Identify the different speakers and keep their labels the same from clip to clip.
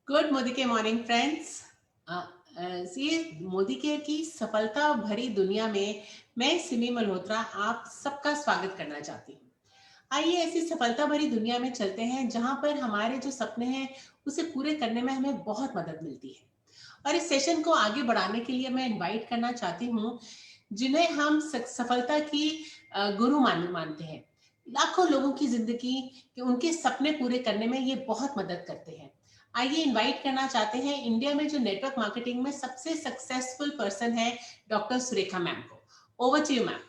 Speaker 1: Good Modi के morning friends. ये Modi care की सफलता भरी दुनिया में मैं सिमी मल्होत्रा आप सबका स्वागत करना चाहती हूँ। आइए ऐसी सफलता भरी दुनिया में चलते हैं जहां पर हमारे जो सपने हैं उसे पूरे करने में हमें बहुत मदद मिलती है। और इस सेशन को आगे बढ़ाने के लिए मैं इनवाइट करना चाहती हूँ जिन्हें हम सफलता की गुरु मानते हैं। लाखों लोगों की जिंदगी के उनके सपने पूरे करने में ये बहुत मदद करते हैं। आइए इनवाइट करना चाहते हैं इंडिया में जो नेटवर्क मार्केटिंग में सबसे सक्सेसफुल पर्सन है, डॉक्टर सुरेखा मैम को। Over to you ma'am.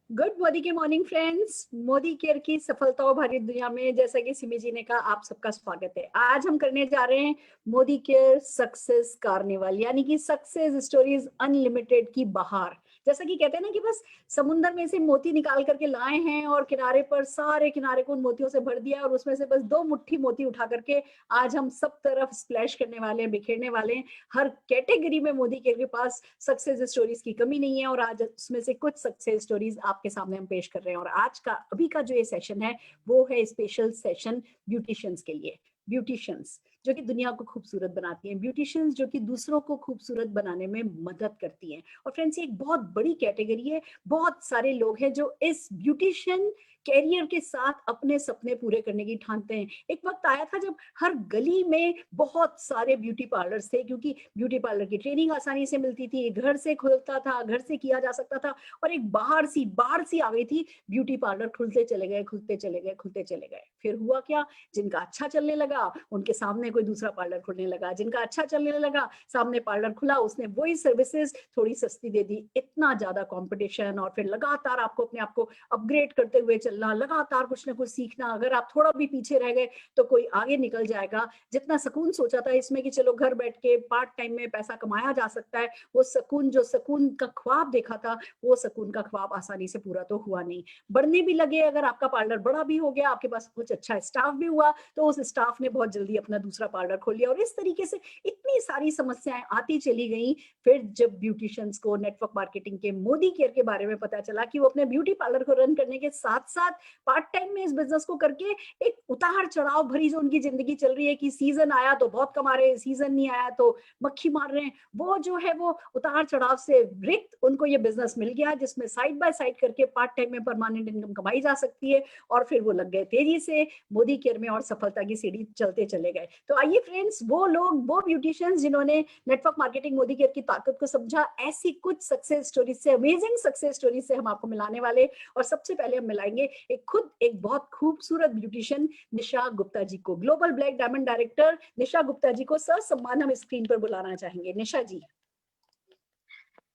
Speaker 2: Good Modi के मॉर्निंग फ्रेंड्स। मोदी केयर की सफलताओं भरी दुनिया में जैसा कि सिमी जी ने कहा, आप सबका स्वागत है। आज हम करने जा रहे हैं मोदी केयर सक्सेस कार्निवल, यानी कि सक्सेस स्टोरीज अनलिमिटेड की बहार। जैसा कि कहते हैं ना कि बस समुंदर में से मोती निकाल करके लाए हैं और किनारे पर सारे किनारे को उन मोतियों से भर दिया और उसमें से बस 2 मुट्ठी मोती उठा करके आज हम सब तरफ स्प्लैश करने वाले हैं, बिखेरने वाले हैं। हर कैटेगरी में मोदी केयर के पास सक्सेस स्टोरीज की कमी नहीं है और आज उसमें से कुछ सक्सेस स्टोरीज आपके सामने हम पेश कर रहे हैं। और आज का अभी का जो ये सेशन है वो है स्पेशल सेशन ब्यूटिशियंस के लिए। ब्यूटिशियंस जो कि दुनिया को खूबसूरत बनाती हैं, ब्यूटिशियंस जो कि दूसरों को खूबसूरत बनाने में मदद करती हैं। और फ्रेंड्स, ये एक बहुत बड़ी कैटेगरी है। बहुत सारे लोग हैं जो इस ब्यूटिशियन कैरियर के साथ अपने सपने पूरे करने की ठानते हैं। एक वक्त आया था जब हर गली में बहुत सारे ब्यूटी पार्लर्स थे, क्योंकि ब्यूटी पार्लर की ट्रेनिंग आसानी से मिलती थी, घर से खुलता था, घर से किया जा सकता था। और एक बाहर सी आ गई थी, ब्यूटी पार्लर खुलते चले गए, खुलते चले गए, खुलते चले गए। फिर हुआ क्या, जिनका अच्छा चलने लगा उनके सामने कोई दूसरा पार्लर खुलने लगा, जिनका अच्छा चलने लगा सामने पार्लर खुला, उसने वही सर्विसेज थोड़ी सस्ती दे दी। इतना ज्यादा कंपटीशन, और फिर लगातार आपको अपने आप को अपग्रेड करते हुए चलना, लगातार कुछ ना कुछ सीखना। अगर आप थोड़ा भी पीछे रह गए तो कोई आगे निकल जाएगा। जितना सुकून सोचा था इसमें कि चलो घर बैठ के पार्ट टाइम में पैसा कमाया जा सकता है, वो सुकून, जो सुकून का ख्वाब देखा था, वो सुकून का ख्वाब आसानी से पूरा तो हुआ नहीं। बढ़ने भी लगे, अगर आपका पार्लर बड़ा भी हो गया, आपके पास कुछ अच्छा स्टाफ भी हुआ, तो उस स्टाफ ने बहुत जल्दी अपना दूसरा पार्लर खोल लिया। और इस तरीके से इतनी सारी समस्याएं आती चली गई। फिर जब ब्यूटिशियंस को नेटवर्क मार्केटिंग के मोदी केयर के बारे में पता चला कि वो अपने ब्यूटी पार्लर को रन करने के साथ साथ पार्ट टाइम में इस बिजनेस को करके एक उतार चढ़ाव भरी जो उनकी जिंदगी चल रही है कि सीजन आया तो बहुत कमा रहे हैं, सीजन नहीं आया तो मक्खी मार रहे हैं, वो जो है वो उतार चढ़ाव से रिक्त उनको ये बिजनेस मिल गया जिसमें साइड बाय साइड करके पार्ट टाइम में परमानेंट इनकम कमाई जा सकती है। और फिर वो लग गए तेजी से मोदी केयर में और सफलता की सीढ़ी चलते चले गए। तो आइए फ्रेंड्स, वो लोग, वो ब्यूटिशियंस जिन्होंने नेटवर्क मार्केटिंग मोदी केयर की ताकत को समझा, ऐसी कुछ सक्सेस स्टोरीज से, अमेजिंग सक्सेस स्टोरीज से हम आपको मिलाने वाले। और सबसे पहले हम मिलाएंगे एक बहुत खूबसूरत ब्यूटिशियन निशा गुप्ता जी को। Global black diamond director Nisha Gupta ji को सर सम्मान हम स्क्रीन पर बुलाना चाहेंगे। Nisha ji.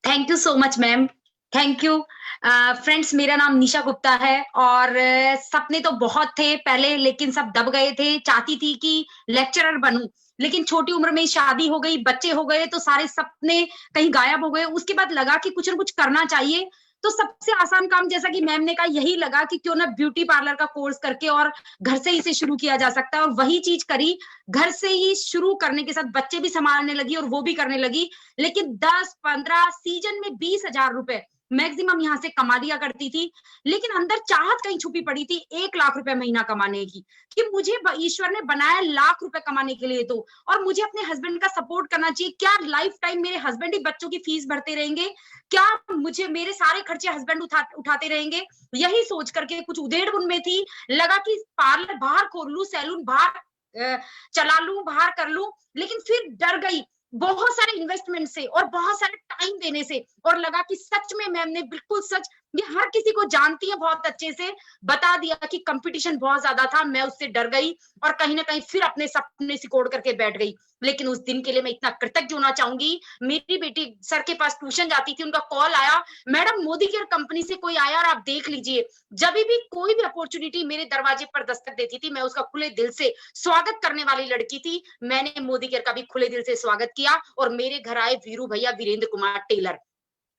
Speaker 3: Thank you so much ma'am, thank you. Friends, मेरा नाम निशा गुप्ता है और सपने तो बहुत थे पहले, लेकिन सब दब गए थे। चाहती थी कि लेक्चरर बनूं, लेकिन छोटी उम्र में शादी हो गई, बच्चे हो गए, तो सारे सपने कहीं गायब हो गए। उसके बाद लगा कि कुछ ना कुछ करना चाहिए। तो सबसे आसान काम, जैसा कि मैम ने कहा, यही लगा कि क्यों ना ब्यूटी पार्लर का कोर्स करके और घर से ही इसे शुरू किया जा सकता है। और वही चीज करी। घर से ही शुरू करने के साथ बच्चे भी संभालने लगी और वो भी करने लगी। लेकिन 10-15 सीजन में 20,000 रुपए मैक्सिमम यहाँ से कमा लिया करती थी। लेकिन अंदर चाहत कहीं छुपी पड़ी थी 1 लाख रुपए महीना कमाने की, कि मुझे ईश्वर ने बनाया लाख रुपए कमाने के लिए, तो और मुझे अपने हस्बैंड का सपोर्ट करना चाहिए। क्या लाइफ टाइम मेरे हस्बैंड ही बच्चों की फीस भरते रहेंगे? क्या मुझे मेरे सारे खर्चे हस्बैंड उठाते रहेंगे? यही सोच करके कुछ उधेड़ बुन में थी। लगा कि पार्लर बाहर खोल लूं, सैलून बाहर चला लूं, बाहर कर लूं। लेकिन फिर डर गई बहुत सारे इन्वेस्टमेंट से और बहुत सारे टाइम देने से। और लगा कि सच में मैम ने बिल्कुल सच, ये हर किसी को जानती है बहुत अच्छे से, बता दिया कि कंपटीशन बहुत ज्यादा था। मैं उससे डर गई और कहीं ना कहीं फिर अपने सपने सिकोड़ करके बैठ गई। लेकिन उस दिन के लिए मैं इतना कृतज्ञ होना चाहूंगी। मेरी बेटी सर के पास ट्यूशन जाती थी, उनका कॉल आया, मैडम मोदी केयर कंपनी से कोई आया और आप देख लीजिए। जब भी कोई भी अपॉर्चुनिटी मेरे दरवाजे पर दस्तक देती थी, मैं उसका खुले दिल से स्वागत करने वाली लड़की थी। मैंने मोदी केयर का भी खुले दिल से स्वागत किया। और मेरे घर आए वीरू भैया, वीरेंद्र कुमार टेलर।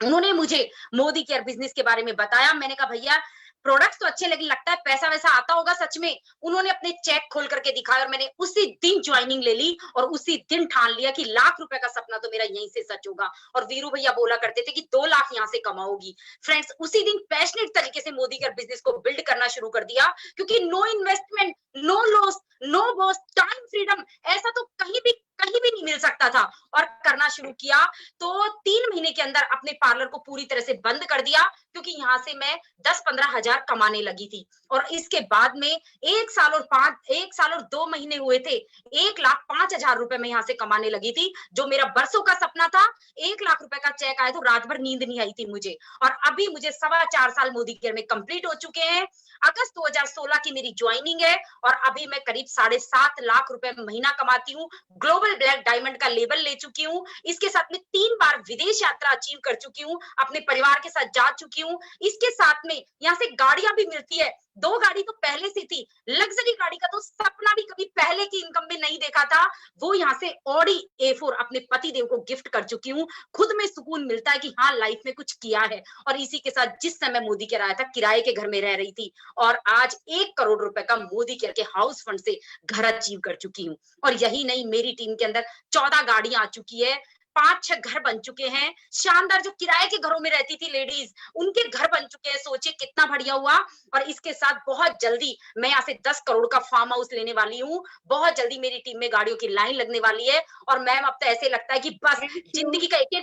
Speaker 3: उन्होंने मुझे मोदी केयर बिजनेस के बारे में बताया। मैंने कहा भैया प्रोडक्ट्स तो अच्छे लगे, लगता है पैसा वैसा आता होगा सच में। उन्होंने अपने चेक खोल करके दिखाया और मैंने उसी दिन ज्वाइनिंग ले ली और उसी दिन ठान लिया कि ₹1,00,000 का सपना तो मेरा यहीं से सच होगा। और वीरू भैया बोला करते थे कि 2 लाख यहाँ से कमाओगी। फ्रेंड्स, उसी दिन पैशनेट तरीके से मोदी केयर बिजनेस को बिल्ड करना शुरू कर दिया, क्योंकि no investment, no loss, no boss, time freedom, ऐसा तो कहीं भी नहीं मिल सकता था। और करना शुरू किया तो 3 महीने के अंदर अपने पार्लर को पूरी तरह से बंद कर दिया, क्योंकि यहाँ से मैं 10-15 हजार कमाने लगी थी। और इसके बाद में 1 साल और 2 महीने हुए थे, 1,05,000 रुपए मैं यहाँ से कमाने लगी थी, जो मेरा बरसों का सपना था। 1,00,000 रुपए का चेक आया तो रात भर नींद नहीं आई थी मुझे। और अभी मुझे 4.25 साल मोदी केयर में कंप्लीट हो चुके हैं। अगस्त 2016 की मेरी ज्वाइनिंग है और अभी मैं करीब 7.5 लाख रुपए महीना कमाती हूँ। ग्लोबल ब्लैक डायमंड का लेबल ले चुकी हूँ। इसके साथ में 3 बार विदेश यात्रा अचीव कर चुकी हूँ, अपने परिवार के साथ जा चुकी हूँ। इसके साथ में यहाँ से गाड़ियां भी मिलती है। 2 गाड़ी तो पहले से थी, लग्जरी गाड़ी का तो सपना भी कभी पहले की इनकम में नहीं देखा था। वो यहाँ से ऑडी A4 अपने पति देव को गिफ्ट कर चुकी हूँ। खुद में सुकून मिलता है कि हाँ, लाइफ में कुछ किया है। और इसी के साथ जिस समय मोदी केयर आया था, किराए के घर में रह रही थी और आज 1 करोड़ रुपए का मोदी केयर के हाउस फंड से घर अचीव कर चुकी हूँ। और यही नहीं, मेरी टीम के अंदर 14 गाड़ियां आ चुकी है, 5-6 घर बन चुके हैं। शानदार, जो किराए के घरों में रहती थी लेडीज, उनके घर बन चुके हैं। सोचिए कितना बढ़िया हुआ। और इसके साथ बहुत जल्दी मैं यहाँ से 10 करोड़ का फार्म हाउस लेने वाली हूँ। बहुत जल्दी मेरी टीम में गाड़ियों की लाइन लगने वाली है। और मैम, अब तो ऐसे लगता है कि बस जिंदगी का एक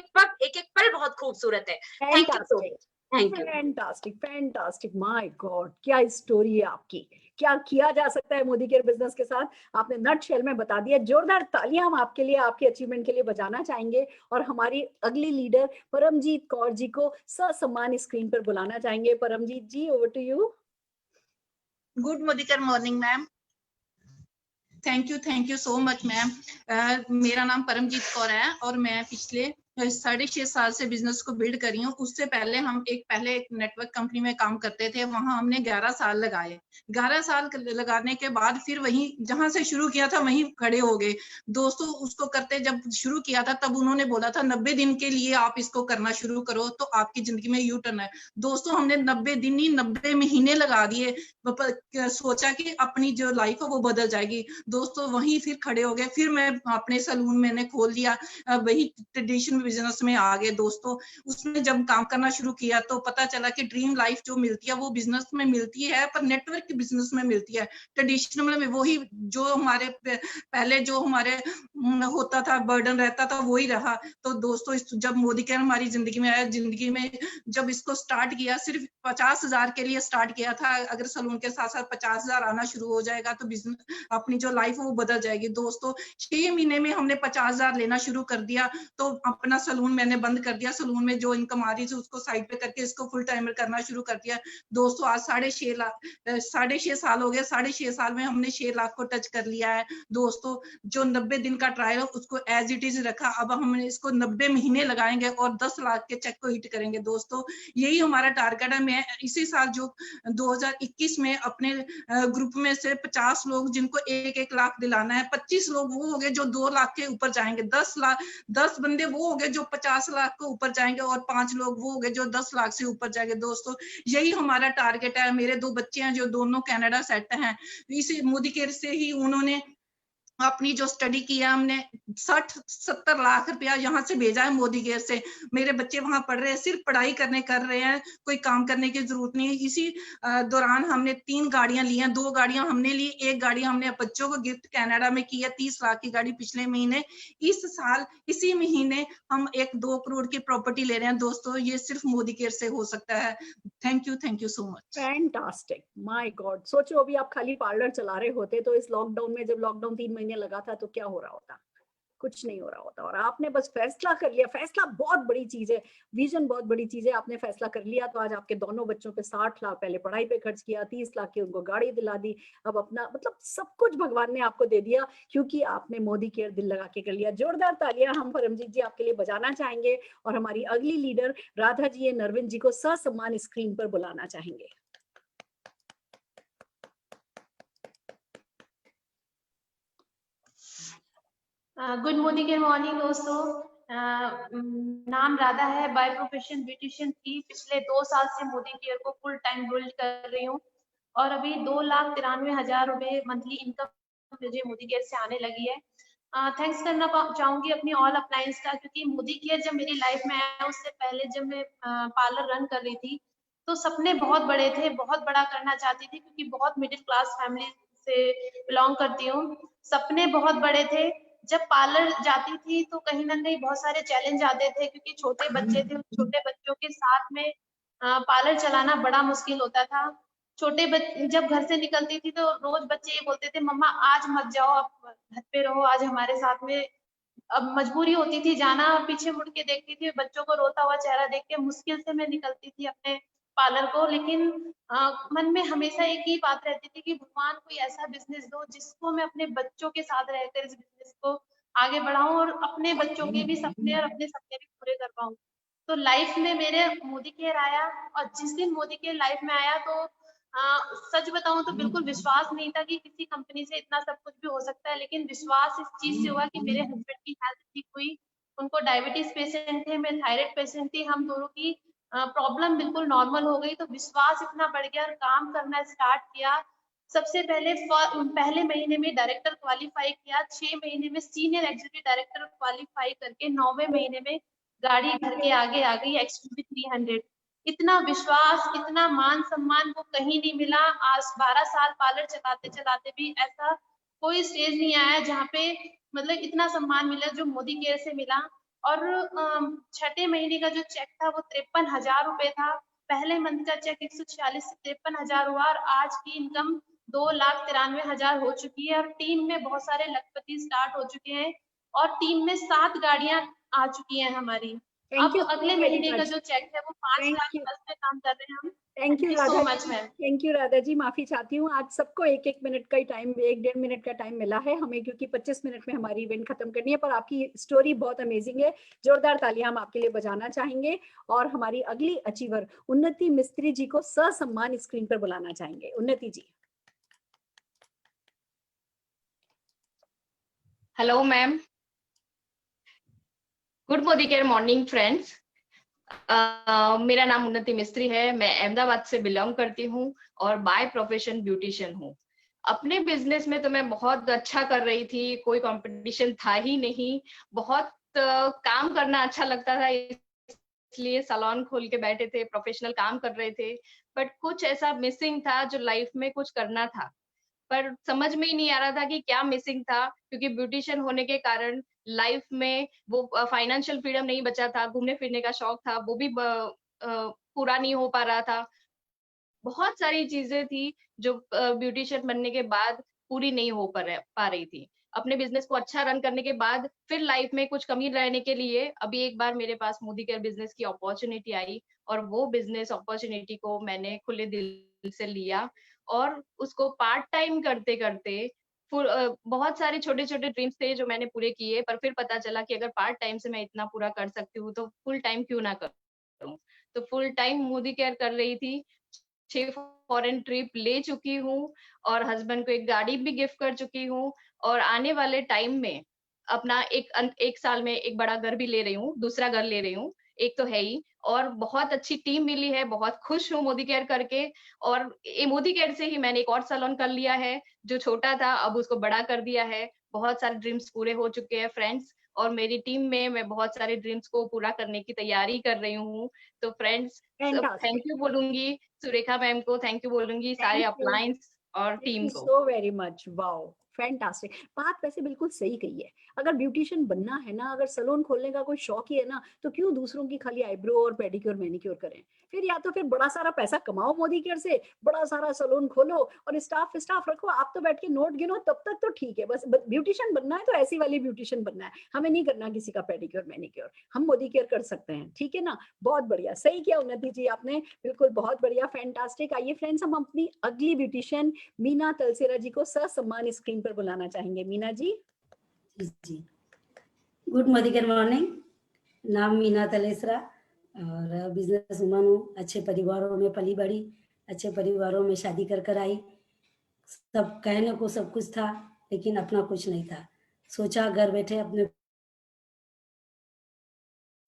Speaker 3: एक पल बहुत खूबसूरत है। Thank you so much. Thank you.
Speaker 2: Fantastic, fantastic, my God, क्या स्टोरी है आपकी। क्या किया जा सकता है मोदी केयर बिजनेस के साथ, आपने नटशेल में बता दिया। जोरदार तालियां हम आपके लिए, आपके अचीवमेंट के लिए बजाना चाहेंगे और हमारी अगली लीडर परमजीत कौर जी को ससम्मान स्क्रीन पर बुलाना चाहेंगे। Paramjeet ji, over to you.
Speaker 4: Good Modicare morning ma'am. Thank you so much ma'am. मेरा नाम परमजीत कौर है और मैं पिछले 6.5 साल से बिजनेस को बिल्ड करी हूँ। उससे पहले हम एक नेटवर्क कंपनी में काम करते थे, वहां हमने 11 साल लगाए। 11 साल लगाने के बाद फिर वहीं जहां से शुरू किया था वहीं खड़े हो गए। दोस्तों, उसको करते जब शुरू किया था तब उन्होंने बोला था 90 दिन के लिए आप इसको करना शुरू करो तो आपकी जिंदगी में यू टर्न है। दोस्तों, हमने 90 दिन ही 90 महीने लगा दिए, सोचा कि अपनी जो लाइफ है वो बदल जाएगी। दोस्तों, वहीं फिर खड़े हो गए। फिर मैं अपने सलून मैंने खोल लिया, वही ट्रेडिशनल बिजनेस में आ गए। दोस्तों, उसमें जब काम करना शुरू किया तो पता चला कि ड्रीम लाइफ जो मिलती है वो बिजनेस में मिलती है, पर नेटवर्क बिजनेस में मिलती है। ट्रेडिशनल में वही जो हमारे पहले जो हमारे होता था, बर्डन रहता था, वही रहा। तो दोस्तों, जब मोदी केयर हमारी जिंदगी में आया, जिंदगी में जब इसको स्टार्ट किया, सिर्फ 50,000 के लिए स्टार्ट किया था। अगर सलून के साथ साथ 50,000 आना शुरू हो जाएगा तो बिजनेस, अपनी जो लाइफ है वो बदल जाएगी। दोस्तों, 6 महीने में हमने 50,000 लेना शुरू कर दिया। तो अपना सलून मैंने बंद कर दिया। सलून में जो इनकम आ रही थी उसको साइड पे करके इसको फुल टाइमर करना शुरू कर दिया। दोस्तों, आज 6.5 साल हो गए। 6.5 साल में हमने 6 लाख को टच कर लिया है। दोस्तों, जो 90 दिन का ट्रायल है उसको एज इट इज रखा। अब हमने इसको 90 महीने लगाएंगे और 10 लाख के चेक को हिट करेंगे। दोस्तों, यही हमारा टारगेट है। मैं इसी साल जो 2021 में अपने ग्रुप में से 50 लोग जिनको 1-1 लाख दिलाना है, 25 लोग वो हो गए जो 2 लाख के ऊपर जाएंगे, 10 बंदे वो हो गए जो 50 लाख को ऊपर जाएंगे और 5 लोग वो हो गए जो 10 लाख से ऊपर जाएंगे। दोस्तों, यही हमारा टारगेट है। मेरे 2 बच्चे हैं जो दोनों कनाडा सेट हैं। इसी मोदी केयर से ही उन्होंने अपनी जो स्टडी किया, हमने 60-70 लाख रुपया यहाँ से भेजा है मोदी केयर से। मेरे बच्चे वहां पढ़ रहे हैं, सिर्फ पढ़ाई कर रहे हैं, कोई काम करने की जरूरत नहीं है। इसी दौरान हमने 3 गाड़ियां ली हैं। 2 गाड़ियां हमने ली, 1 गाड़ी हमने बच्चों को गिफ्ट कनाडा में की है, 30 लाख की गाड़ी पिछले महीने। इस साल इसी महीने हम 1-2 करोड़ की प्रॉपर्टी ले रहे हैं। दोस्तों, ये सिर्फ मोदी केयर से हो सकता है। Thank you so much.
Speaker 2: Fantastic, my God. सोचो, अभी आप खाली पार्लर चला रहे होते तो इस लॉकडाउन में, जब लॉकडाउन 3 महीने लगा था, तो क्या हो रहा होता? कुछ नहीं हो रहा होता। और आपने बस फैसला कर लिया। फैसला बहुत बड़ी चीज है, विजन बहुत बड़ी चीज है। आपने फैसला कर लिया तो आज आपके दोनों बच्चों पे 60 लाख पहले पढ़ाई पे खर्च किया, 30 लाख की उनको गाड़ी दिला दी। अब अपना मतलब सब कुछ भगवान ने आपको दे दिया, क्योंकि आपने मोदी केयर दिल लगा के कर लिया। जोरदार तालियां हम परमजीत जी आपके लिए बजाना चाहेंगे और हमारी अगली लीडर राधा जी नरविंद जी को ससम्मान स्क्रीन पर बुलाना चाहेंगे।
Speaker 5: गुड मोदी केयर मॉर्निंग दोस्तों। नाम राधा है, बाय प्रोफेशन ब्यूटिशियन थी। पिछले 2 साल से मोदी केयर को फुल टाइम बिल्ड कर रही हूँ और अभी 2,93,000 रुपए मंथली इनकम मुझे मोदी केयर से आने लगी है। थैंक्स करना चाहूंगी अपनी ऑल अप्लायंस का, क्योंकि मोदी केयर जब मेरी लाइफ में आया उससे पहले जब मैं पार्लर रन कर रही थी तो सपने बहुत बड़े थे, बहुत बड़ा करना चाहती थी, क्योंकि बहुत मिडिल क्लास फैमिली से बिलोंग करती हूँ। सपने बहुत बड़े थे। जब पार्लर जाती थी तो कहीं ना कहीं बहुत सारे चैलेंज आते थे, क्योंकि छोटे बच्चे थे, छोटे बच्चों के साथ में पार्लर चलाना बड़ा मुश्किल होता था। छोटे बच्चे जब घर से निकलती थी तो रोज बच्चे ये बोलते थे, मम्मा आज मत जाओ, आप घर पे रहो, आज हमारे साथ में। अब मजबूरी होती थी जाना, पीछे मुड़ के देखती थी बच्चों को रोता हुआ चेहरा देख के मुश्किल से मैं निकलती थी अपने पार्लर को। लेकिन मन में हमेशा एक ही बात रहती थी कि भगवान कोई ऐसा बिजनेस दो जिसको मैं अपने बच्चों के साथ रहकर इस बिजनेस को आगे बढ़ाऊं और अपने बच्चों के भी सपने और अपने सपने भी पूरे कर पाऊं। तो लाइफ में मेरे मोदी केयर आया, और जिस दिन मोदी केयर लाइफ में आया तो सच बताऊं तो बिल्कुल विश्वास नहीं था कि किसी कंपनी से इतना सब कुछ भी हो सकता है। लेकिन विश्वास इस चीज से हुआ कि मेरे हस्बैंड की हेल्थ ठीक हुई, उनको डायबिटीज पेशेंट थे, मैं थायराइड पेशेंट थी, हम दोनों की प्रॉब्लम बिल्कुल नॉर्मल हो गई। तो विश्वास इतना बढ़ गया और काम करना स्टार्ट किया। सबसे पहले पहले महीने में डायरेक्टर क्वालिफाई किया, 6 महीने में सीनियर एग्जीक्यूटिव डायरेक्टर क्वालिफाई करके 9वें महीने में गाड़ी घर के आगे आ गई XUV 300। इतना विश्वास, इतना मान सम्मान वो कहीं नहीं मिला। आज 12 साल पार्लर चलाते चलाते भी ऐसा कोई स्टेज नहीं आया जहाँ पे मतलब इतना सम्मान मिला जो मोदी केयर से मिला। और छठे महीने का जो चेक था वो 53,000 रुपए था। पहले मंथ का चेक 146 से 53,000 हुआ और आज की इनकम 2,93,000 हो चुकी है। और टीम में बहुत सारे लखपति स्टार्ट हो चुके हैं और टीम में 7 गाड़ियां आ चुकी हैं हमारी।
Speaker 2: थैंक
Speaker 5: अब
Speaker 2: यू
Speaker 5: अगले
Speaker 2: वेरी
Speaker 5: महीने का
Speaker 2: मच।
Speaker 5: जो चेक है वो 5
Speaker 2: थैंक
Speaker 5: लाख
Speaker 2: यू,
Speaker 5: प्लस पे काम कर रहे हैं हम।
Speaker 2: Thank you
Speaker 5: thank you so
Speaker 2: Radha
Speaker 5: much
Speaker 2: ji.
Speaker 5: Ma'am.
Speaker 2: Thank you Radha ji, माफी चाहती हूँ। आज सबको एक एक मिनट का ही टाइम, 1-1.5 मिनट का टाइम मिला है हमें, क्योंकि 25 मिनट में हमारी इवेंट खत्म करनी है। पर आपकी स्टोरी बहुत अमेजिंग है, जोरदार तालियां हम आपके लिए बजाना चाहेंगे। और हमारी अगली अचीवर उन्नति मिस्त्री जी को ससम्मान स्क्रीन पर बुलाना चाहेंगे। Unnati ji.
Speaker 6: Hello ma'am, good Modicare morning friends. मेरा नाम उन्नति मिस्त्री है, मैं अहमदाबाद से बिलोंग करती हूँ और बाय प्रोफेशन ब्यूटिशियन हूँ। अपने बिजनेस में तो मैं बहुत अच्छा कर रही थी, कोई कंपटीशन था ही नहीं, बहुत काम करना अच्छा लगता था, इसलिए सैलून खोल के बैठे थे, प्रोफेशनल काम कर रहे थे। बट कुछ ऐसा मिसिंग था जो लाइफ में कुछ करना था, पर समझ में ही नहीं आ रहा था कि क्या मिसिंग था, क्योंकि ब्यूटिशियन होने के कारण लाइफ में वो फाइनेंशियल फ्रीडम नहीं बचा था, घूमने फिरने का शौक था वो भी पूरा नहीं हो पा रहा था। बहुत सारी चीजें थी जो ब्यूटिशियन बनने के बाद पूरी नहीं हो पा रही थी। अपने बिजनेस को अच्छा रन करने के बाद फिर लाइफ में कुछ कमी रहने के लिए अभी एक बार मेरे पास मोदी केयर बिजनेस की अपॉर्चुनिटी आई और वो बिजनेस अपॉर्चुनिटी को मैंने खुले दिल से लिया और उसको पार्ट टाइम करते करते बहुत सारे छोटे छोटे ड्रीम्स थे जो मैंने पूरे किए, पर फिर पता चला कि अगर पार्ट टाइम से मैं इतना पूरा कर सकती हूँ तो फुल टाइम क्यों ना करूँ। तो फुल टाइम मोदी केयर कर रही थी, 6 फॉरेन ट्रिप ले चुकी हूँ और हस्बैंड को एक गाड़ी भी गिफ्ट कर चुकी हूँ और आने वाले टाइम में अपना एक साल में एक बड़ा घर भी ले रही हूँ, दूसरा घर ले रही हूँ, एक तो है ही, और बहुत अच्छी टीम मिली है, बहुत खुश हूँ मोदी केयर करके। और ये मोदी केयर से ही मैंने एक और सैलून कर लिया है, जो छोटा था अब उसको बड़ा कर दिया है। बहुत सारे ड्रीम्स पूरे हो चुके हैं फ्रेंड्स, और मेरी टीम में मैं बहुत सारे ड्रीम्स को पूरा करने की तैयारी कर रही हूँ। तो फ्रेंड्स थैंक यू बोलूंगी सुरेखा मैम को, थैंक यू बोलूंगी सारे अप्लायंस और
Speaker 2: थैंक
Speaker 6: टीम
Speaker 2: यू
Speaker 6: को।
Speaker 2: सो वेरी मच। Wow, fantastic. बात वैसे बिल्कुल सही कही है। अगर ब्यूटिशियन बनना है ना, अगर सैलून खोलने का कोई शौक ही है ना, तो क्यों दूसरों की खाली आईब्रो और पेडिक्योर मैनिक्योर करें। फिर या तो फिर बड़ा सारा पैसा कमाओ मोदी केयर से, बड़ा सारा सैलून खोलो और स्टाफ रखो, आप तो बैठ के नोट गिनो, तब तक तो ठीक है। बस ब्यूटिशियन बनना है तो ऐसी वाली ब्यूटिशियन बनना है, हमें नहीं करना किसी का पेडिक्योर मैनिक्योर। हम मोदी केयर कर सकते हैं, ठीक है ना। बहुत बढ़िया, सही किया उन्नति जी आपने, बिल्कुल बहुत बढ़िया, फैंटास्टिक। आइए फ्रेंड्स, हम अपनी अगली ब्यूटिशियन मीना तलसेरा जी को ससम्मान स्क्रीन पर बुलाना चाहेंगे। मीना जी।
Speaker 7: जी, गुड मोदी केयर मॉर्निंग। नाम मीना तलेसरा और बिजनेस वुमन हूँ। अच्छे परिवारों में पली बड़ी, अच्छे परिवारों में शादी कर आई। सब कहने को सब कुछ था, लेकिन अपना कुछ नहीं था। सोचा घर बैठे अपने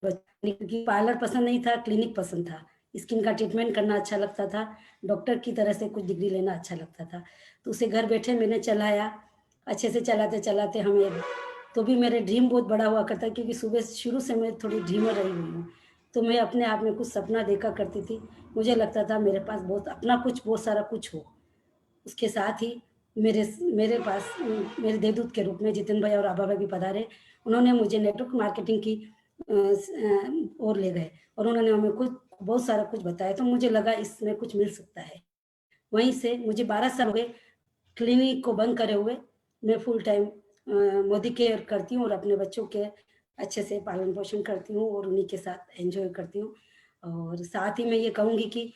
Speaker 7: क्योंकि पार्लर पसंद नहीं था, क्लिनिक पसंद था। स्किन का ट्रीटमेंट करना अच्छा लगता था, डॉक्टर की तरह से कुछ डिग्री लेना अच्छा लगता था। तो उसे घर बैठे मैंने चलाया, अच्छे से चलाते चलाते हमें तो भी मेरे ड्रीम बहुत बड़ा हुआ करता, क्योंकि सुबह शुरू से मैं थोड़ी ड्रीमर रही हुई हूँ। तो मैं अपने आप में कुछ सपना देखा करती थी। मुझे लगता था मेरे पास बहुत अपना कुछ बहुत सारा कुछ हो। उसके साथ ही मेरे पास मेरे देवदूत के रूप में जितिन भाई और आभा भाई भी पधारे। उन्होंने मुझे नेटवर्क मार्केटिंग की ओर ले गए और उन्होंने हमें कुछ बहुत सारा कुछ बताया। तो मुझे लगा इसमें कुछ मिल सकता है। वहीं से मुझे 12 साल हो गए क्लिनिक को बंद करे हुए। मैं फुल टाइम मोदी केयर करती हूँ और अपने बच्चों के अच्छे से पालन पोषण करती हूँ और उन्हीं के साथ एंजॉय करती हूँ। और साथ ही मैं ये कहूँगी कि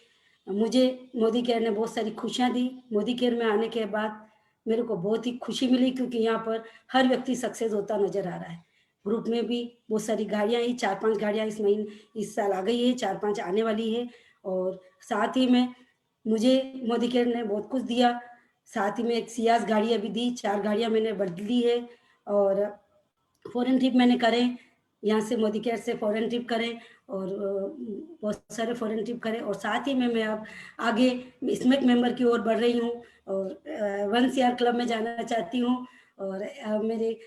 Speaker 7: मुझे मोदी केयर ने बहुत सारी खुशियाँ दी। मोदी केयर में आने के बाद मेरे को बहुत ही खुशी मिली, क्योंकि यहाँ पर हर व्यक्ति सक्सेस होता नजर आ रहा है। ग्रुप में भी बहुत सारी गाड़ियाँ ही 4-5 गाड़ियाँ इस साल आ गई है, 4-5 आने वाली है। और साथ ही में मुझे मोदी केयर ने बहुत कुछ दिया। साथ ही में एक सियाज गाड़ी अभी दी, 4 गाड़ियाँ मैंने बदली है। और फॉरेन ट्रिप मैंने करे, यहाँ से मोदी केयर से फॉरेन ट्रिप करें और बहुत सारे फॉरेन ट्रिप करें। और साथ ही में मैं अब आगे स्मेक मेंबर की ओर बढ़ रही हूँ और 1 CR क्लब में जाना चाहती हूँ। और मेरे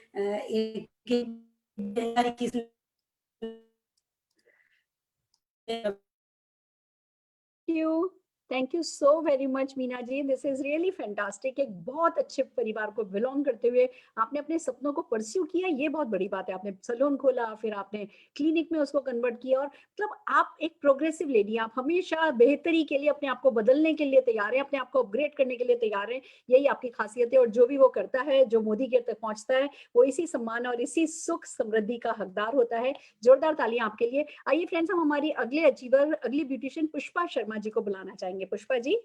Speaker 2: thank you so very much Meena ji, this is really fantastic. एक बहुत अच्छे परिवार को बिलोंग करते हुए आपने अपने सपनों को परस्यू किया, ये बहुत बड़ी बात है। आपने सैलून खोला, फिर आपने क्लिनिक में उसको कन्वर्ट किया, और मतलब आप एक प्रोग्रेसिव लेडी, आप हमेशा बेहतरी के लिए अपने आप को बदलने के लिए तैयार है, अपने आप को अपग्रेड करने के लिए तैयार है। यही आपकी खासियत है। और जो भी वो करता है, जो मोदी केयर तक पहुंचता है, वो इसी सम्मान और इसी सुख समृद्धि का हकदार होता है। जोरदार तालियां आपके लिए। आइए फ्रेंड्स, हम हमारी अगले अचीवर, अगली ब्यूटिशियन पुष्पा शर्मा जी को बुलाना चाहेंगे। पुष्पा जी।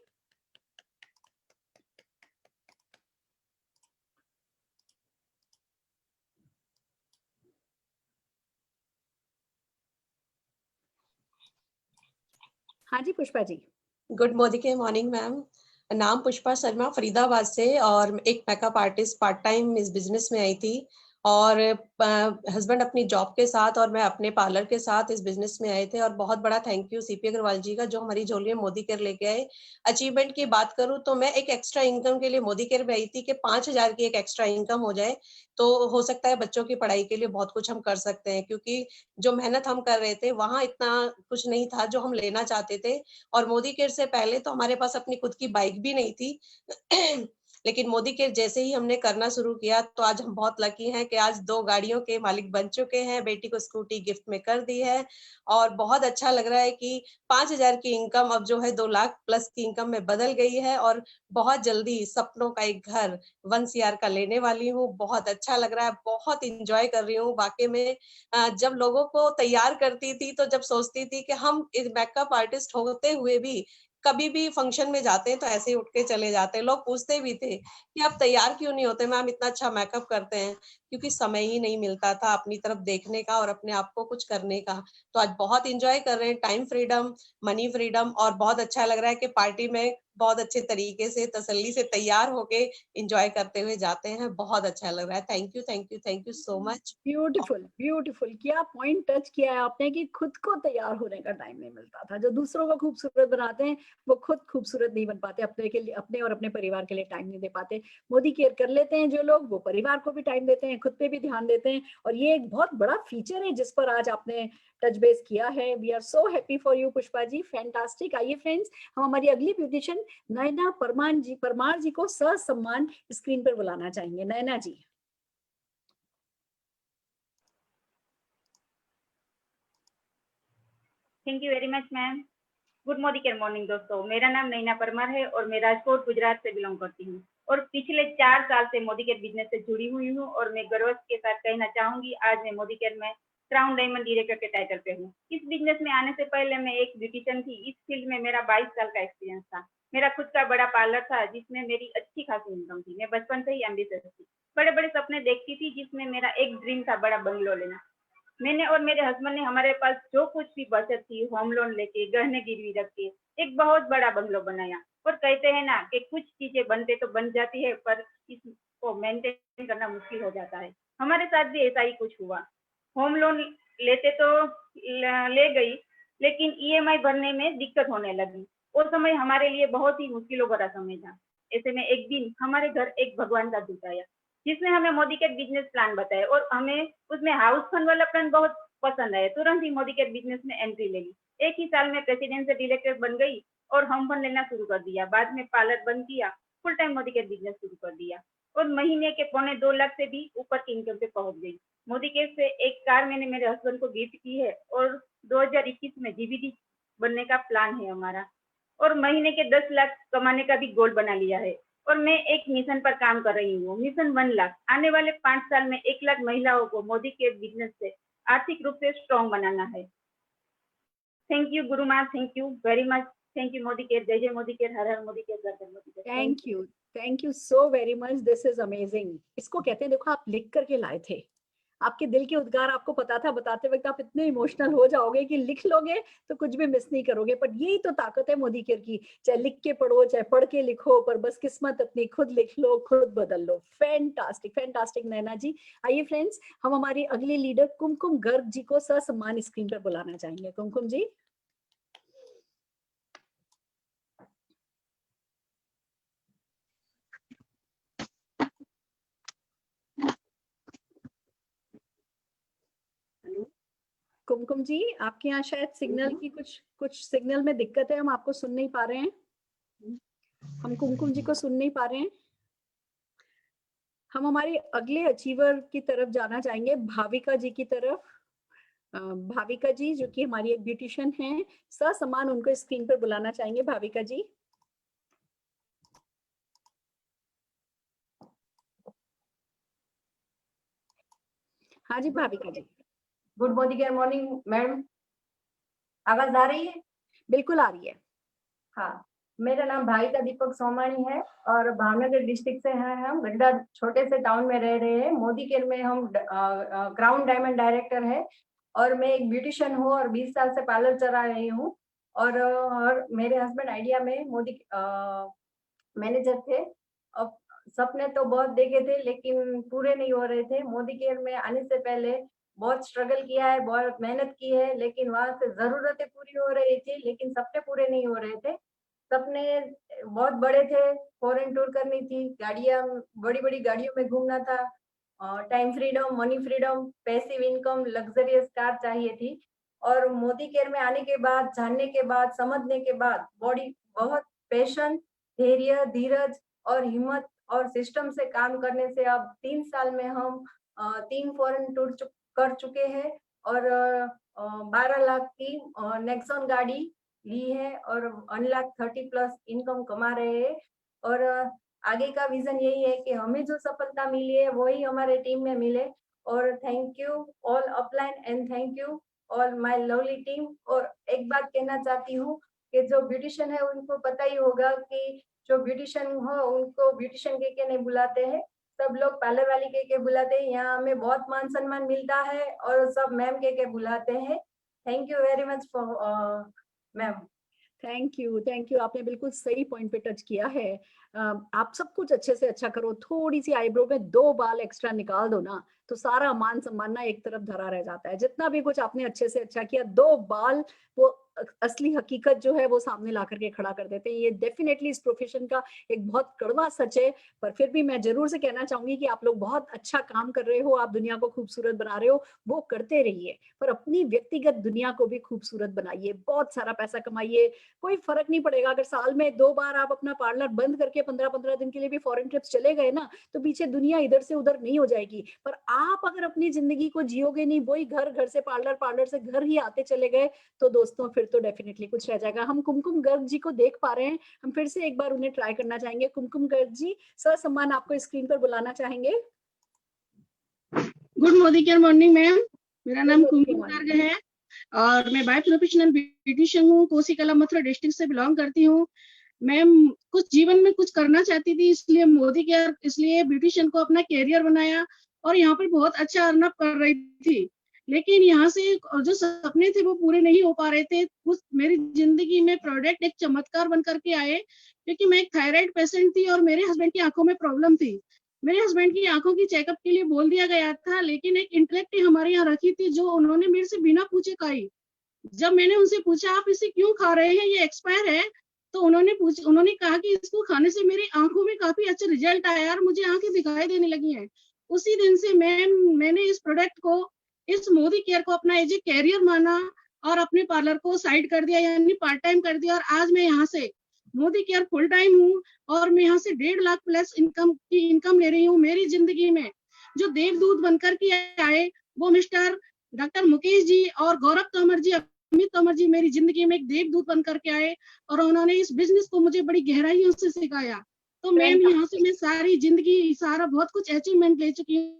Speaker 2: हाँ जी Pushpa ji.
Speaker 8: Good morning ma'am. नाम पुष्पा शर्मा, फरीदाबाद से, और एक मेकअप आर्टिस्ट पार्ट टाइम इस बिजनेस में आई थी। और हस्बैंड अपनी जॉब के साथ और मैं अपने पार्लर के साथ इस बिजनेस में आए थे। और बहुत बड़ा थैंक यू सीपी अग्रवाल जी का, जो हमारी झोली में मोदी केयर लेके आए। अचीवमेंट की बात करूं तो मैं एक एक्स्ट्रा इनकम के लिए मोदी केयर में आई थी कि 5,000 की एक एक्स्ट्रा इनकम हो जाए तो हो सकता है बच्चों की पढ़ाई के लिए बहुत कुछ हम कर सकते हैं, क्योंकि जो मेहनत हम कर रहे थे वहां इतना कुछ नहीं था जो हम लेना चाहते थे। और मोदी केयर से पहले तो हमारे पास अपनी खुद की बाइक भी नहीं थी लेकिन मोदी केयर जैसे ही हमने करना शुरू किया तो आज हम बहुत लकी हैं कि आज 2 गाड़ियों के मालिक बन चुके हैं। बेटी को स्कूटी गिफ्ट में कर दी है और बहुत अच्छा लग रहा है कि 5,000 की इनकम अब जो है 2 लाख प्लस की इनकम में बदल गई है। और बहुत जल्दी सपनों का एक घर 1 CR का लेने वाली हूँ। बहुत अच्छा लग रहा है, बहुत इंजॉय कर रही हूँ। वाकई में जब लोगों को तैयार करती थी तो जब सोचती थी कि हम एक मेकअप आर्टिस्ट होते हुए भी कभी भी फंक्शन में जाते हैं तो ऐसे ही उठ के चले जाते हैं। लोग पूछते भी थे कि आप तैयार क्यों नहीं होते मैम, इतना अच्छा मेकअप करते हैं। क्योंकि समय ही नहीं मिलता था अपनी तरफ देखने का और अपने आप को कुछ करने का। तो आज बहुत इंजॉय कर रहे हैं, टाइम फ्रीडम, मनी फ्रीडम, और बहुत अच्छा लग रहा है कि पार्टी में बहुत अच्छे तरीके से तसल्ली से तैयार होके एंजॉय करते हुए जाते हैं। बहुत अच्छा लग रहा है। Thank you so much.
Speaker 2: Beautiful beautiful. क्या पॉइंट टच किया है आपने कि खुद को तैयार होने का टाइम नहीं मिलता था। जो दूसरों को खूबसूरत बनाते हैं वो खुद खूबसूरत नहीं बन पाते, अपने के लिए, अपने और अपने परिवार के लिए टाइम नहीं दे पाते। मोदी केयर कर लेते हैं जो लोग, वो परिवार को भी टाइम देते हैं, खुद पे भी ध्यान देते हैं। और ये एक बहुत बड़ा फीचर है जिस पर आज आपने टच बेस किया है। We are so happy for you Pushpa ji, fantastic. आइए फ्रेंड्स, हम हमारी अगली ब्यूटिशियन नयना परमार जी को ससम्मान स्क्रीन पर बुलाना चाहेंगे। Nayana ji.
Speaker 9: Thank you very much ma'am. Good morning दोस्तों, मेरा नाम नैना परमार है और मैं राजकोट गुजरात से बिलोंग करती हूँ और पिछले 4 साल से मोदी केयर बिजनेस से जुड़ी हुई हूँ। और मैं गर्व के साथ कहना चाहूंगी, आज मैं मोदी केयर में क्राउन डायमंड डायरेक्टर के टाइटल पे हूँ। इस बिजनेस में आने से पहले मैं एक ब्यूटिशियन थी। इस फील्ड में मेरा 22 साल का एक्सपीरियंस था। मेरा खुद का बड़ा पार्लर था जिसमें मेरी अच्छी खासी इनकम थी। मैं बचपन से ही एम्बिशियस थी, बड़े बड़े सपने देखती थी, जिसमें मेरा एक ड्रीम था बड़ा बंगलो लेना। मैंने और मेरे हस्बैंड ने हमारे पास जो कुछ भी बचत थी, होम लोन लेके, गहने गिरवी रख के एक बहुत बड़ा बंगलो बनाया। और कहते हैं ना कि कुछ चीजें बनते तो बन जाती है, पर इसको मेंटेन करना मुश्किल हो जाता है। हमारे साथ भी ऐसा ही कुछ हुआ। होम लोन लेते तो ले गई, लेकिन ईएमआई भरने में दिक्कत होने लगी। वो समय हमारे लिए बहुत ही मुश्किलों भरा समय था। ऐसे में एक दिन हमारे घर एक भगवान का दूत आया, जिसने हमें मोदी केयर बिजनेस प्लान बताया और हमें उसमें हाउस फंड वाला प्लान बहुत पसंद आया। तुरंत ही मोदी केयर बिजनेस में एंट्री ले ली। एक ही साल में प्रेसिडेंट से डायरेक्टर बन गई और हम फंड लेना शुरू कर दिया। बाद में पार्लर बंद किया, full time Modi care business शुरू कर दिया और महीने के 2.25 लाख से भी ऊपर की इनकम पे पहुंच गई। मोदी केयर से एक कार मैंने मेरे हस्बैंड को गिफ्ट की है और 2021 में जीबीडी बनने का प्लान है हमारा और महीने के 10 लाख कमाने का भी गोल बना लिया है। और मैं एक मिशन पर काम कर रही हूँ, मिशन 1 लाख। आने वाले 5 साल में 1 लाख महिलाओं को मोदी केयर बिजनेस से आर्थिक रूप से स्ट्रॉन्ग बनाना है। थैंक यू गुरु माँ, thank you very much, thank you Modi care, जय जय मोदी केयर, हर हर मोदी केयर, जय Modi care.
Speaker 2: Thank you so very much, this is amazing. इसको कहते हैं, देखो आप लिख करके लाए थे, आपके दिल के उद्गार आपको पता था, बताते वक्त आप इतने इमोशनल हो जाओगे कि लिख लोगे तो कुछ भी मिस नहीं करोगे। पर यही तो ताकत है मोदी केयर की, चाहे लिख के पढ़ो चाहे पढ़ के लिखो, पर बस किस्मत अपनी खुद लिख लो, खुद बदल लो। फैंटास्टिक फैंटास्टिक नैना जी। आइए फ्रेंड्स, हम हमारी अगली लीडर कुमकुम गर्ग जी को ससम्मान स्क्रीन पर बुलाना चाहेंगे। कुमकुम जी। कुमकुम जी, आपके यहाँ शायद सिग्नल की कुछ सिग्नल में दिक्कत है, हम आपको सुन नहीं पा रहे हैं। हम कुमकुम जी को सुन नहीं पा रहे हैं। हम हमारे अगले अचीवर की तरफ जाना चाहेंगे, भाविका जी की तरफ। भाविका जी जो कि हमारी एक ब्यूटिशियन है, ससम्मान उनको स्क्रीन पर बुलाना चाहेंगे। भाविका जी। हाँ जी Bhavika ji.
Speaker 10: Good Modicare morning ma'am, आवाज आ रही है?
Speaker 2: बिल्कुल आ रही है।
Speaker 10: हाँ, मेरा नाम भाविका दीपक सोमानी है और भावनगर डिस्ट्रिक्ट से हैं हम। गड्ढा छोटे से टाउन में रह रहे हैं। मोदी केयर में हम क्राउन डायमंड डायरेक्टर है और मैं एक ब्यूटिशियन हूँ और 20 साल से पार्लर चला रही हूँ। और मेरे हस्बैंड आइडिया में मोदी मैनेजर थे। अब सपने तो बहुत देखे थे लेकिन पूरे नहीं हो रहे थे। मोदी केयर में आने से पहले बहुत स्ट्रगल किया है, बहुत मेहनत की है, लेकिन वहां से जरूरतें पूरी हो रही थी लेकिन सपने पूरे नहीं हो रहे थे। सपने बहुत बड़े थे, फॉरेन टूर करनी थी, गाड़ियां बड़ी बड़ी गाड़ियों में घूमना था, time freedom, money freedom, passive income, luxurious car चाहिए थी। और मोदी केयर में आने के बाद, जानने के बाद, समझने के बाद बॉडी बहुत पैशन, धैर्य, धीरज और हिम्मत और सिस्टम से काम करने से अब 3 साल में हम 3 फॉरेन टूर कर चुके हैं और 12 लाख की नेक्सॉन गाड़ी ली है और 1 लाख 30+ इनकम कमा रहे हैं। और आगे का विजन यही है कि हमें जो सफलता मिली है वही हमारे टीम में मिले। और thank you all upline and thank you all my lovely team. और एक बात कहना चाहती हूँ कि जो ब्यूटिशियन है उनको पता ही होगा कि जो ब्यूटिशियन हो उनको ब्यूटिशियन के नहीं बुलाते हैं, सब लोग पार्लर वाली के बुलाते हैं। यहाँ हमें बहुत मान सम्मान मिलता है और सब मैम के बुलाते हैं। Thank you very much for ma'am.
Speaker 2: Thank you, आपने बिल्कुल सही पॉइंट पे टच किया है। आप सब कुछ अच्छे से अच्छा करो, थोड़ी सी आईब्रो में 2 बाल एक्स्ट्रा निकाल दो ना तो सारा मान सम्मान ना एक तरफ धरा रह जाता है। जितना भी कुछ आपने अच्छे से अच्छा किया, 2 बाल वो असली हकीकत जो है वो सामने ला करके खड़ा कर देते हैं। ये डेफिनेटली इस प्रोफेशन का एक बहुत कड़वा सच है, पर फिर भी मैं जरूर से कहना चाहूंगी कि आप लोग बहुत अच्छा काम कर रहे हो, आप दुनिया को खूबसूरत बना रहे हो, वो करते रहिए, पर अपनी व्यक्तिगत दुनिया को भी खूबसूरत बनाइए, बहुत सारा पैसा कमाइए। कोई फर्क नहीं पड़ेगा अगर साल में 2 बार आप अपना पार्लर बंद करके 15-15 दिन के लिए भी फॉरेन ट्रिप्स चले गए ना, तो पीछे दुनिया इधर से उधर नहीं हो जाएगी। पर आप अगर अपनी जिंदगी को जियोगे नहीं, वही घर, घर से पार्लर, पार्लर से घर ही आते चले गए, तो दोस्तों फिर तो डेफिनेटली कुछ रह जाएगा। हम कुमकुम गर्ग जी को देख पा रहे हैं, हम फिर से एक बार उन्हें ट्राई करना चाहेंगे। कुमकुम गर्ग जी, ससम्मान आपको स्क्रीन पर बुलाना चाहेंगे।
Speaker 11: Good Modicare morning ma'am, मेरा नाम कुमकुम गर्ग है और मैं बाय प्रोफेशनल ब्यूटिशियन हूँ। कोसी कला मथुरा डिस्ट्रिक्ट से बिलोंग करती हूँ। मैम कुछ जीवन में कुछ करना चाहती थी, इसलिए मोदी केयर, इसलिए ब्यूटिशियन को अपना कैरियर बनाया और यहाँ पर बहुत अच्छा अर्न अप कर रही थी। लेकिन यहाँ से जो सपने थे वो पूरे नहीं हो पा रहे थे। उस मेरी जिंदगी में प्रोडक्ट एक चमत्कार बन करके आए, क्योंकि मैं एक थायराइड पेशेंट थी और मेरे हस्बैंड की आंखों में प्रॉब्लम थी। मेरे हस्बैंड की आंखों की चेकअप के लिए बोल दिया गया था, लेकिन एक इंटेलेक्ट हमारे यहाँ रखी थी जो उन्होंने मेरे से बिना पूछे खाई। जब मैंने उनसे पूछा आप इसे क्यों खा रहे हैं, ये एक्सपायर है, तो उन्होंने कहा कि इसको खाने से मेरी आंखों में काफी अच्छा रिजल्ट आया और मुझे आंखें दिखाई देने लगी हैं। उसी दिन से मैंने इस प्रोडक्ट को, इस मोदी केयर को अपना एज ए कैरियर माना और अपने पार्लर को साइड कर दिया, यानी पार्ट टाइम कर दिया। और आज मैं यहाँ से मोदी केयर फुल टाइम हूँ और मैं यहाँ से 1.5 लाख प्लस इनकम ले रही हूँ। मेरी जिंदगी में जो देवदूत बनकर के आए वो मिस्टर डॉक्टर मुकेश जी और गौरव तोमर जी, अमित तोमर जी मेरी जिंदगी में एक देवदूत बनकर के आए और उन्होंने इस बिजनेस को मुझे बड़ी गहराइयों से सिखाया। तो मैम यहाँ से मैं सारी जिंदगी सारा बहुत कुछ अचीवमेंट ले चुकी हूँ।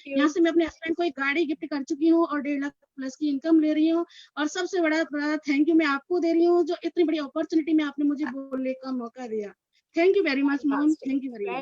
Speaker 11: यहाँ से मैं अपने हस्बैंड को एक गाड़ी गिफ्ट कर चुकी हूँ और 1.5 लाख प्लस की इनकम ले रही हूँ। और सबसे बड़ा थैंक यू मैं आपको दे रही हूँ, जो इतनी बड़ी अपॉर्चुनिटी में आपने मुझे बोलने का मौका दिया। Thank you very much ma'am, thank you very much.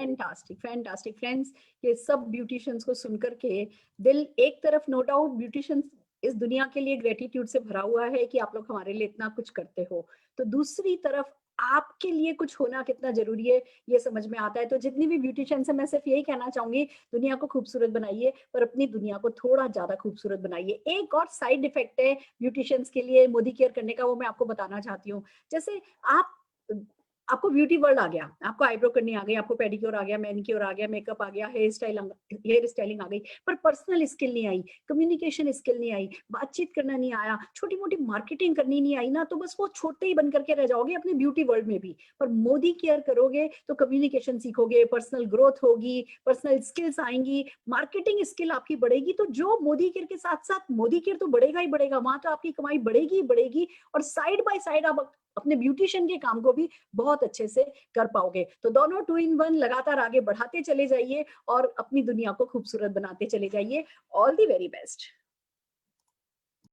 Speaker 2: Fantastic friends, ये सब ब्यूटिशियंस को सुनकर के दिल एक तरफ, नो डाउट ब्यूटिशियंस इस दुनिया के लिए ग्रेटिट्यूड से भरा हुआ है कि आप लोग हमारे लिए इतना कुछ करते हो, तो दूसरी तरफ आपके लिए कुछ होना कितना जरूरी है ये समझ में आता है। तो जितनी भी ब्यूटिशियंस है, मैं सिर्फ यही कहना चाहूंगी, दुनिया को खूबसूरत बनाइए पर अपनी दुनिया को थोड़ा ज्यादा खूबसूरत बनाइए। एक और साइड इफेक्ट है ब्यूटिशियंस के लिए मोदी केयर करने का, वो मैं आपको बताना चाहती हूँ। जैसे आपको ब्यूटी वर्ल्ड आ गया, आपको आईब्रो करनी आ गई, आपको पेडिक्योर आ गया, मैनिक्योर आ गया, मेकअप आ गया, हेयर स्टाइलिंग आ गई, पर पर्सनल स्किल नहीं आई, कम्युनिकेशन स्किल नहीं आई, बातचीत करना नहीं आया, छोटी मोटी मार्केटिंग करनी नहीं आई ना, तो बस वो छोटे ही बन करके रह जाओगे अपनी ब्यूटी वर्ल्ड में भी। पर मोदी केयर करोगे तो कम्युनिकेशन सीखोगे, पर्सनल ग्रोथ होगी, पर्सनल स्किल्स आएंगी, मार्केटिंग स्किल आपकी बढ़ेगी। तो जो मोदी केयर के साथ साथ मोदी केयर तो बढ़ेगा ही बढ़ेगा, वहां तो आपकी कमाई बढ़ेगी बढ़ेगी, और साइड बाय साइड आप अपने ब्यूटिशियन के काम को भी बहुत अच्छे से कर पाओगे। तो दोनों 2 in 1 लगातार आगे बढ़ाते चले जाइए और अपनी दुनिया को खूबसूरत बनाते चले जाइए। All the very best.